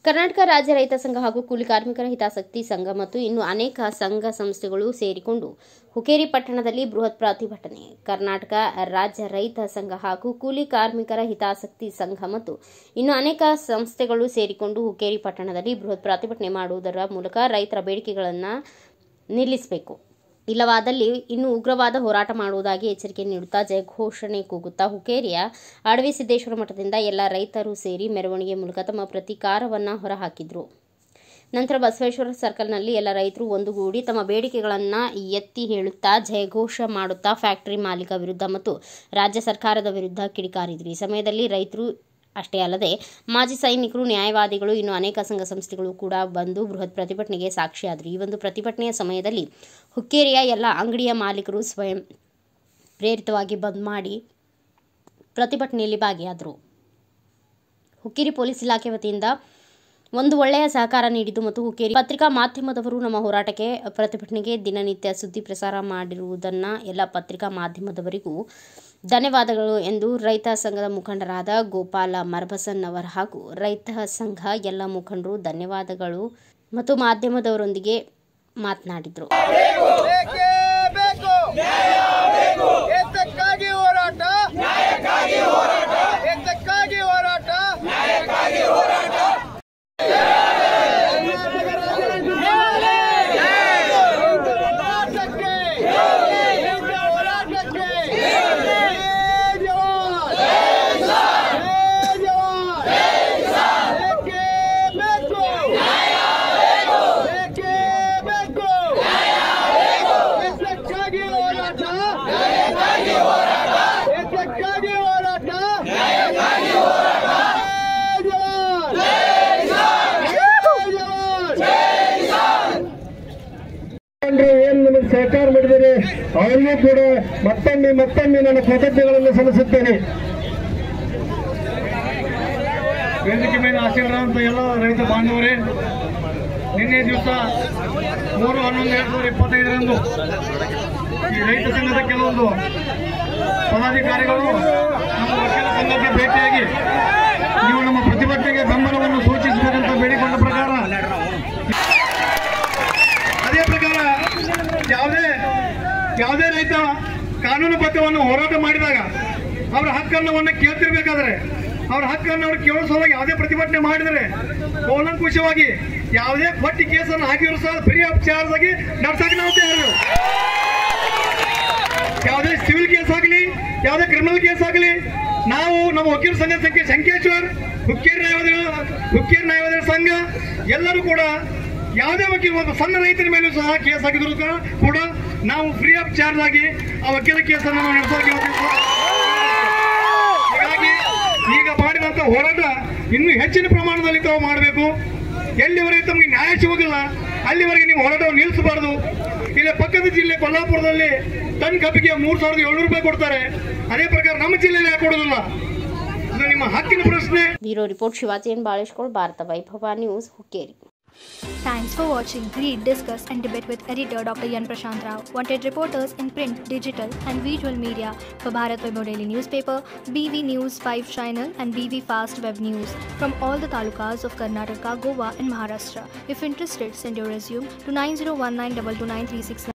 ಕರ್ನಾಟಕ ರಾಜ್ಯ ರೈತ ಸಂಘ ಹಾಗೂ ಕೂಲಿ ಕಾರ್ಮಿಕರ ಹಿತಾಸಕ್ತಿ ಸಂಘ ಮತ್ತು ಇನ್ನು ಅನೇಕ ಸಂಘ ಸಂಸ್ಥೆಗಳು ಸೇರಿಕೊಂಡು ಹುಕ್ಕೇರಿ ಪಟ್ಟಣದಲ್ಲಿ ಬೃಹತ್ ಪ್ರತಿಭಟನೆ. ಕರ್ನಾಟಕ ರಾಜ್ಯ ರೈತ ಸಂಘ ಹಾಗೂ ಕೂಲಿ ಕಾರ್ಮಿಕರ ಹಿತಾಸಕ್ತಿ ಸಂಘ ಮತ್ತು ಇನ್ನು ಅನೇಕ ಸಂಸ್ಥೆಗಳು ಸೇರಿಕೊಂಡು ಹುಕ್ಕೇರಿ ಪಟ್ಟಣದಲ್ಲಿ ಬೃಹತ್ ಪ್ರತಿಭಟನೆ ಮಾಡುವುದರ ಮೂಲಕ ರೈತರ ಬೇಡಿಕೆಗಳನ್ನು ನಿಲ್ಲಿಸಬೇಕು, ಇಲ್ಲವಾದಲ್ಲಿ ಇನ್ನು ಉಗ್ರವಾದ ಹೋರಾಟ ಮಾಡುವುದಾಗಿ ಎಚ್ಚರಿಕೆ ನೀಡುತ್ತಾ ಜಯಘೋಷಣೆ ಕೂಗುತ್ತಾ ಹುಕ್ಕೇರಿಯ ಅಡವಿ ಸಿದ್ದೇಶ್ವರ ಮಠದಿಂದ ಎಲ್ಲ ರೈತರು ಸೇರಿ ಮೆರವಣಿಗೆ ಮೂಲಕ ತಮ್ಮ ಪ್ರತಿಕಾರವನ್ನು ಹೊರಹಾಕಿದರು. ನಂತರ ಬಸವೇಶ್ವರ ಸರ್ಕಲ್ನಲ್ಲಿ ಎಲ್ಲ ರೈತರು ಒಂದುಗೂಡಿ ತಮ್ಮ ಬೇಡಿಕೆಗಳನ್ನು ಎತ್ತಿ ಹೇಳುತ್ತಾ ಜಯಘೋಷ ಮಾಡುತ್ತಾ ಫ್ಯಾಕ್ಟರಿ ಮಾಲೀಕ ವಿರುದ್ಧ ಮತ್ತು ರಾಜ್ಯ ಸರ್ಕಾರದ ವಿರುದ್ಧ ಕಿಡಿಕಾರಿದರು. ಈ ಸಮಯದಲ್ಲಿ ರೈತರು ಅಷ್ಟೇ ಅಲ್ಲದೆ ಮಾಜಿ ಸೈನಿಕರು, ನ್ಯಾಯವಾದಿಗಳು, ಇನ್ನು ಅನೇಕ ಸಂಘ ಸಂಸ್ಥೆಗಳು ಕೂಡ ಬಂದು ಬೃಹತ್ ಪ್ರತಿಭಟನೆಗೆ ಸಾಕ್ಷಿಯಾದರು. ಈ ಒಂದು ಪ್ರತಿಭಟನೆಯ ಸಮಯದಲ್ಲಿ ಹುಕ್ಕೇರಿಯ ಎಲ್ಲ ಅಂಗಡಿಯ ಮಾಲೀಕರು ಸ್ವಯಂ ಪ್ರೇರಿತವಾಗಿ ಬಂದ್ ಮಾಡಿ ಪ್ರತಿಭಟನೆಯಲ್ಲಿ ಭಾಗಿಯಾದರು. ಹುಕ್ಕೇರಿ ಪೊಲೀಸ್ ಇಲಾಖೆ ವತಿಯಿಂದ ಒಂದು ಒಳ್ಳೆಯ ಸಹಕಾರ ನೀಡಿದ್ದು ಮತ್ತು ಹುಕ್ಕೇರಿ ಪತ್ರಿಕಾ ಮಾಧ್ಯಮದವರು ನಮ್ಮ ಹೋರಾಟಕ್ಕೆ ಪ್ರತಿಭಟನೆಗೆ ದಿನನಿತ್ಯ ಸುದ್ದಿ ಪ್ರಸಾರ ಮಾಡಿರುವುದನ್ನು ಎಲ್ಲ ಪತ್ರಿಕಾ ಮಾಧ್ಯಮದವರಿಗೂ ಧನ್ಯವಾದಗಳು ಎಂದು ರೈತ ಸಂಘದ ಮುಖಂಡರಾದ ಗೋಪಾಲ ಮರಬಸನ್ ಅವರು ಹಾಗೂ ರೈತ ಸಂಘ ಎಲ್ಲ ಮುಖಂಡರು ಧನ್ಯವಾದಗಳು ಮತ್ತು ಮಾಧ್ಯಮದವರೊಂದಿಗೆ ಮಾತನಾಡಿದರು. ಏನು ನಮಗೆ ಸಹಕಾರ ಮಾಡಿದರೆ ಅವರಿಗೂ ಕೂಡ ಮತ್ತೊಮ್ಮೆ ನನ್ನ ಕೃತಜ್ಞತೆಗಳನ್ನು ಸಲ್ಲಿಸುತ್ತೇನೆ. ವೇದಿಕೆ ಮೇಲೆ ಆಶೀರ್ವಾದ ಎಲ್ಲ ರೈತ ಬಾಂಧವರೇ, ನಿನ್ನೆ ದಿವಸ 3/11/2025 ಈ ರೈತ ಸಂಘದ ಕೆಲವೊಂದು ಪದಾಧಿಕಾರಿಗಳು ನಮ್ಮ ವಕೀಲ ಸಂಘಕ್ಕೆ ಭೇಟಿಯಾಗಿ ನೀವು ನಮ್ಮ ಪ್ರತಿಭಟನೆಗೆ ಬೆಂಬಲವನ್ನು ಸೂಚಿಸಬೇಕಂತ ಬೇಡಿಕೊಂಡ ಪ್ರಕಾರ ಅದೇ ಪ್ರಕಾರ ಯಾವುದೇ ರೈತ ಕಾನೂನು ಬದ್ಧವನ್ನು ಹೋರಾಟ ಮಾಡಿದಾಗ ಅವರ ಹಕ್ಕನ್ನು ಕೇಳ್ತಿರ್ಬೇಕಾದ್ರೆ ಅವರ ಹಕ್ಕನ್ನು ಅವರು ಕೇಳೋ ಸಲುವಾಗಿ ಯಾವುದೇ ಪ್ರತಿಭಟನೆ ಮಾಡಿದರೆ ಕೂಲಂಕುಷವಾಗಿ ಯಾವುದೇ ಪಟ್ಟಿ ಕೇಸನ್ನು ಹಾಕಿದ್ರು ಸಹ ಫ್ರೀ ಆಫ್ ಚಾರ್ಜ್ ಆಗಿ ನಡ್ಸಕ್ಕೆ ನಾವು ತಯಾರು. ಯಾವುದೇ ಸಿವಿಲ್ ಕೇಸ್ ಆಗಲಿ, ಯಾವುದೇ ಕ್ರಿಮಿನಲ್ ಕೇಸ್ ಆಗಲಿ, ನಾವು ನಮ್ಮ ವಕೀಲ ಸಂಘ ಸಂಕೇಶ್ವರ್, ಹುಕ್ಕೇರಿ ನ್ಯಾಯವಾದಿಗಳ ಸಂಘ ಎಲ್ಲರೂ ಕೂಡ ಯಾವುದೇ ವಕೀಲ ಒಂದು ಸಣ್ಣ ರೈತರ ಮೇಲೂ ಸಹ ಕೇಸ್ ಹಾಕಿದ್ರು ಕೂಡ ನಾವು ಫ್ರೀ ಆಫ್ ಚಾರ್ಜ್ ಆಗಿ ಆ ವಕೀಲ ಕೇಸನ್ನು ನಾವು ನಡೆಸೋಕೆ. ಹಾಗಾಗಿ ಈಗ ಮಾಡಿದಂತ ಹೋರಾಟ ಇನ್ನೂ ಹೆಚ್ಚಿನ ಪ್ರಮಾಣದಲ್ಲಿ ತಾವು ಮಾಡಬೇಕು. ಎಲ್ಲಿವರೆಗೆ ತಮಗೆ ನ್ಯಾಯ ಸಿಗೋದಿಲ್ಲ ಅಲ್ಲಿವರೆಗೆ ನೀವು ಹೋರಾಟವನ್ನು ನಿಲ್ಲಿಸಬಾರದು. ಇಲ್ಲಿ ಪಕ್ಕದ ಜಿಲ್ಲೆ ಕೊಲ್ಲಾಪುರದಲ್ಲಿ ಟನ್ ಕಬ್ಬಿಗೆ 3,700 ರೂಪಾಯಿ ಕೊಡ್ತಾರೆ. ಅದೇ ಪ್ರಕಾರ ನಮ್ಮ ಜಿಲ್ಲೆಯಲ್ಲಿ ಯಾಕೆ ಕೊಡೋದಿಲ್ಲ? ಇದು ನಿಮ್ಮ ಹಕ್ಕಿನ ಪ್ರಶ್ನೆ. Bureau report Shivaji N Baleshkol, Bharat Vaibhav news, Hukkeri. Thanks for watching. Read, discuss and debate with editor Dr. Yan Prashant Rao. Wanted reporters in print, digital and visual media for Bharat Vaibhav Daily Newspaper, BV News 5 Channel and BV Fast Web News from all the talukas of Karnataka, Goa and Maharashtra. If interested, send your resume to 9019229369.